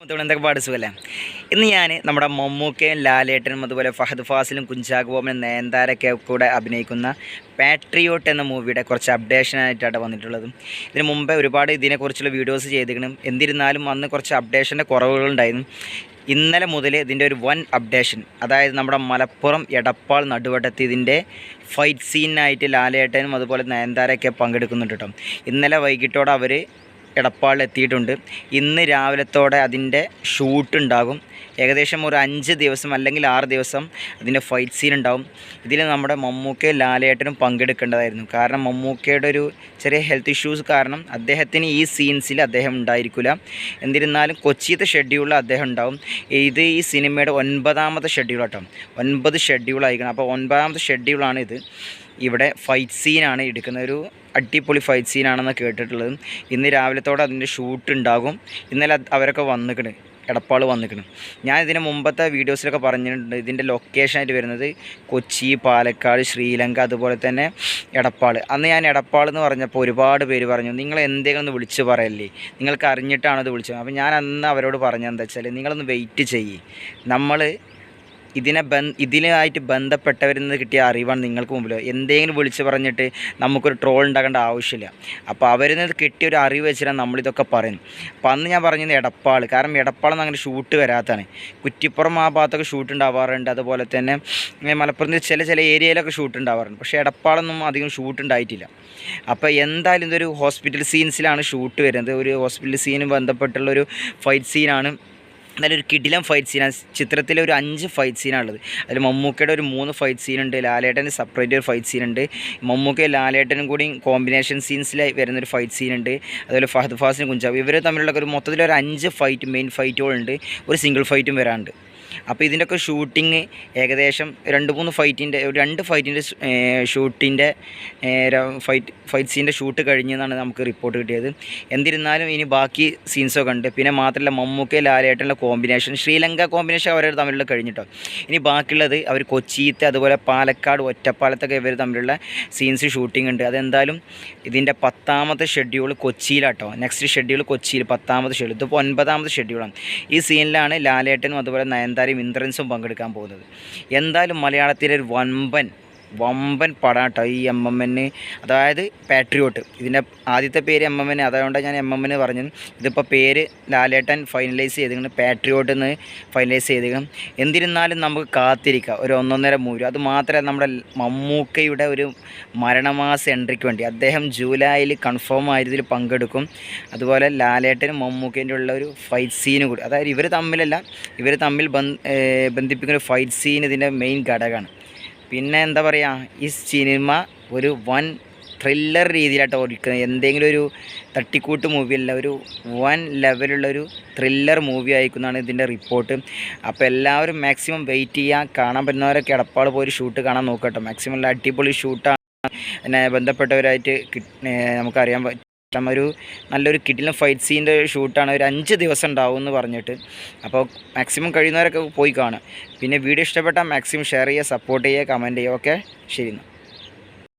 എന്തൊക്കെ പാട് സുഖല്ലേ. ഇന്ന് ഞാൻ നമ്മുടെ മമ്മൂക്കയും ലാലേട്ടനും അതുപോലെ ഫഹദ് ഫാസിലും കുഞ്ചാക്കോ ബോബനും നയൻതാരയൊക്കെ കൂടെ അഭിനയിക്കുന്ന പാട്രിയോട്ട് എന്ന മൂവിയുടെ കുറച്ച് അപ്ഡേഷനായിട്ടാണ് വന്നിട്ടുള്ളത്. ഇതിന് മുമ്പേ ഒരുപാട് ഇതിനെക്കുറിച്ചുള്ള വീഡിയോസ് ചെയ്തിരിക്കണം. എന്നിരുന്നാലും അന്ന് കുറച്ച് അപ്ഡേഷൻ്റെ കുറവുകളുണ്ടായിരുന്നു. ഇന്നലെ മുതൽ ഇതിൻ്റെ ഒരു വൻ അപ്ഡേഷൻ, അതായത് നമ്മുടെ മലപ്പുറം എടപ്പാൾ നടുവട്ടത്ത് ഇതിൻ്റെ ഫൈറ്റ് സീനായിട്ട് ലാലേട്ടനും അതുപോലെ നയൻതാരയൊക്കെ പങ്കെടുക്കുന്നുണ്ട് കേട്ടോ. ഇന്നലെ വൈകിട്ടോടെ അവർ എടപ്പാളിൽ എത്തിയിട്ടുണ്ട്. ഇന്ന് രാവിലത്തോടെ അതിൻ്റെ ഷൂട്ട് ഉണ്ടാകും. ഏകദേശം ഒരു 5 ദിവസം അല്ലെങ്കിൽ 6 ദിവസം അതിൻ്റെ ഫൈറ്റ് സീൻ ഉണ്ടാകും. ഇതിൽ നമ്മുടെ മമ്മൂക്കയും ലാലേട്ടനും പങ്കെടുക്കേണ്ടതായിരുന്നു. കാരണം മമ്മൂക്കയുടെ ഒരു ചെറിയ ഹെൽത്ത് ഇഷ്യൂസ് കാരണം അദ്ദേഹത്തിന് ഈ സീൻസിൽ അദ്ദേഹം ഉണ്ടായിരിക്കില്ല. എന്നിരുന്നാലും കൊച്ചിയത്തെ ഷെഡ്യൂളിൽ അദ്ദേഹം ഉണ്ടാവും. ഇത് ഈ സിനിമയുടെ 9ാമത്തെ ഷെഡ്യൂളാട്ടോ. 9 ഷെഡ്യൂളായിരിക്കണം. അപ്പോൾ 9ാമത്തെ ഷെഡ്യൂളാണ് ഇത്. ഇവിടെ ഫൈറ്റ് സീനാണ് എടുക്കുന്നത്. ഒരു അടിപൊളി ഫൈറ്റ് സീനാണെന്ന് കേട്ടിട്ടുള്ളത്. ഇന്ന് രാവിലത്തോടെ അതിൻ്റെ ഷൂട്ട് ഉണ്ടാകും. ഇന്നലെ അവരൊക്കെ വന്നിക്കണ്, എടപ്പാൾ വന്നിക്കണ്. ഞാൻ ഇതിന് മുമ്പത്തെ വീഡിയോസിലൊക്കെ പറഞ്ഞിട്ടുണ്ട്. ഇതിൻ്റെ ലൊക്കേഷനായിട്ട് വരുന്നത് കൊച്ചി, പാലക്കാട്, ശ്രീലങ്ക, അതുപോലെ തന്നെ എടപ്പാൾ. അന്ന് ഞാൻ എടപ്പാൾ എന്ന് പറഞ്ഞപ്പോൾ ഒരുപാട് പേര് പറഞ്ഞു, നിങ്ങൾ എന്തെങ്കിലും ഒന്ന് വിളിച്ച് പറയല്ലേ, നിങ്ങൾക്ക് അറിഞ്ഞിട്ടാണ് ഇത് വിളിച്ചത്. അപ്പോൾ ഞാൻ അന്ന് അവരോട് പറഞ്ഞതെന്താ വെച്ചാൽ, നിങ്ങളൊന്ന് വെയിറ്റ് ചെയ്യ്, നമ്മൾ ഇതിനായിട്ട് ബന്ധപ്പെട്ടവരിൽ നിന്ന് കിട്ടിയ അറിവാണ് നിങ്ങൾക്ക് മുമ്പിൽ. എന്തെങ്കിലും വിളിച്ച് പറഞ്ഞിട്ട് നമുക്കൊരു ട്രോൾ ഉണ്ടാക്കേണ്ട ആവശ്യമില്ല. അപ്പോൾ അവരിൽ നിന്ന് കിട്ടിയ ഒരു അറിവ് വെച്ചിട്ടാണ് നമ്മളിതൊക്കെ പറയുന്നത്. അപ്പോൾ അന്ന് ഞാൻ പറഞ്ഞത് എടപ്പാൾ, കാരണം എടപ്പാളെന്ന് അങ്ങനെ ഷൂട്ട് വരാത്തതാണ്. കുറ്റിപ്പുറം ആ ഭാഗത്തൊക്കെ ഷൂട്ട് ഉണ്ടാവാറുണ്ട്. അതുപോലെ തന്നെ മലപ്പുറത്ത് ചില ഏരിയയിലൊക്കെ ഷൂട്ട് ഉണ്ടാവാറുണ്ട്. പക്ഷേ എടപ്പാളൊന്നും അധികം ഷൂട്ട് ഉണ്ടായിട്ടില്ല. അപ്പോൾ എന്തായാലും ഇതൊരു ഹോസ്പിറ്റൽ സീൻസിലാണ് ഷൂട്ട് വരുന്നത്. ഒരു ഹോസ്പിറ്റൽ സീന് ബന്ധപ്പെട്ടുള്ളൊരു ഫൈറ്റ് സീനാണ്. നല്ലൊരു കിടിലം ഫൈറ്റ് സീനാണ്. ചിത്രത്തിൽ ഒരു 5 ഫൈറ്റ് സീനാണുള്ളത്. അതിൽ മമ്മൂക്കയുടെ ഒരു 3 ഫൈറ്റ് സീനുണ്ട്, ലാലേട്ടന് സെപ്പറേറ്റ് ഒരു ഫൈറ്റ് സീനുണ്ട്, മമ്മൂക്കയും ലാലേട്ടനും കൂടി കോമ്പിനേഷൻ സീൻസിൽ വരുന്നൊരു ഫൈറ്റ് സീനുണ്ട്. അതുപോലെ ഫഹദ് ഫാസിനും കുഞ്ചാക്കോ ഇവർ തമ്മിലുള്ള ഒരു മൊത്തത്തിലൊരു 5 ഫൈറ്റ് മെയിൻ ഫൈറ്റുകളുണ്ട്. ഒരു സിംഗിൾ ഫൈറ്റും വരാനുണ്ട്. അപ്പോൾ ഇതിൻ്റെയൊക്കെ ഷൂട്ടിങ് ഏകദേശം 2-3 ഫൈറ്റിൻ്റെ 2 ഫൈറ്റിൻ്റെ ഷൂട്ടിൻ്റെ ഫൈറ്റ് സീൻ്റെ ഷൂട്ട് കഴിഞ്ഞെന്നാണ് നമുക്ക് റിപ്പോർട്ട് കിട്ടിയത്. എന്നിരുന്നാലും ഇനി ബാക്കി സീൻസൊക്കെ ഉണ്ട്. പിന്നെ മാത്രമല്ല മമ്മൂക്കയും ലാലേട്ടനുള്ള കോമ്പിനേഷൻ, ശ്രീലങ്ക കോമ്പിനേഷൻ അവർ തമ്മിലുള്ള കഴിഞ്ഞിട്ടോ. ഇനി ബാക്കിയുള്ളത് അവർ കൊച്ചിയത്തെ അതുപോലെ പാലക്കാട് ഒറ്റപ്പാലത്തൊക്കെ ഇവർ തമ്മിലുള്ള സീൻസ് ഷൂട്ടിംഗ് ഉണ്ട്. അതെന്തായാലും ഇതിൻ്റെ 10ാമത്തെ ഷെഡ്യൂൾ കൊച്ചിയിലാട്ടോ. നെക്സ്റ്റ് ഷെഡ്യൂൾ കൊച്ചിയിൽ 10ാമത്തെ ഷെഡ്യൂൾ. ഇതിപ്പോൾ 9ാമത്തെ ഷെഡ്യൂളാണ്. ഈ സീനിലാണ് ലാലേട്ടനും അതുപോലെ നയൻതാരയും ഇന്ദ്രൻസും പങ്കെടുക്കാൻ പോകുന്നത്. എന്തായാലും മലയാളത്തിലെ ഒരു വമ്പൻ പടാട്ടോ ഈ MMN, അതായത് പാട്രിയോട്ട്. ഇതിൻ്റെ ആദ്യത്തെ പേര് MMN, അതുകൊണ്ടാണ് ഞാൻ MMN പറഞ്ഞത്. ഇതിപ്പോൾ പേര് ലാലേട്ടൻ ഫൈനലൈസ് ചെയ്തിരിക്കണം, പാട്രിയോട്ട് എന്ന് ഫൈനലൈസ് ചെയ്തിരിക്കണം. എന്നിരുന്നാലും നമുക്ക് കാത്തിരിക്കാം ഒരു 1.5 മൂവി. അത് മാത്രമല്ല, നമ്മുടെ മമ്മൂക്കയുടെ ഒരു മരണമാസ എൻട്രിക്ക് വേണ്ടി അദ്ദേഹം ജൂലൈയിൽ കൺഫേം ആയതിൽ പങ്കെടുക്കും. അതുപോലെ ലാലേട്ടനും മമ്മൂക്കേൻ്റെ ഉള്ള ഒരു ഫൈറ്റ് സീന് കൂടി, അതായത് ഇവർ തമ്മിൽ ബന്ധിപ്പിക്കുന്ന ഒരു ഫൈറ്റ് സീൻ ഇതിൻ്റെ മെയിൻ ഘടകമാണ്. പിന്നെ എന്താ പറയുക, ഈ സിനിമ ഒരു വൻ ത്രില്ലർ രീതിയിലായിട്ട് ഓടിക്കുന്നത്. എന്തെങ്കിലും ഒരു തട്ടിക്കൂട്ട് മൂവിയല്ല, ഒരു വൻ ലെവലുള്ളൊരു ത്രില്ലർ മൂവി ആയിരിക്കുന്നതാണ് ഇതിൻ്റെ റിപ്പോർട്ട്. അപ്പോൾ എല്ലാവരും മാക്സിമം വെയിറ്റ് ചെയ്യുക. കാണാൻ പറ്റുന്നവരൊക്കെ എടപ്പാൾ പോയി ഷൂട്ട് കാണാൻ നോക്കട്ടോ. മാക്സിമം നല്ല അടിപൊളി ഷൂട്ടാണ്. പിന്നെ ബന്ധപ്പെട്ടവരായിട്ട് നമുക്കറിയാൻ പറ്റും. ഒരു നല്ലൊരു കിടിലൻ ഫൈറ്റ് സീൻ്റെ ഷൂട്ടാണ്. ഒരു 5 ദിവസം ഉണ്ടാവും എന്ന് പറഞ്ഞിട്ട്. അപ്പോൾ മാക്സിമം കഴിയുന്നവരൊക്കെ പോയി കാണുക. പിന്നെ വീഡിയോ ഇഷ്ടപ്പെട്ടാൽ മാക്സിമം ഷെയർ ചെയ്യുക, സപ്പോർട്ട് ചെയ്യുക, കമൻറ്റ് ചെയ്യുക. ഓക്കെ, ശരി എന്നാൽ.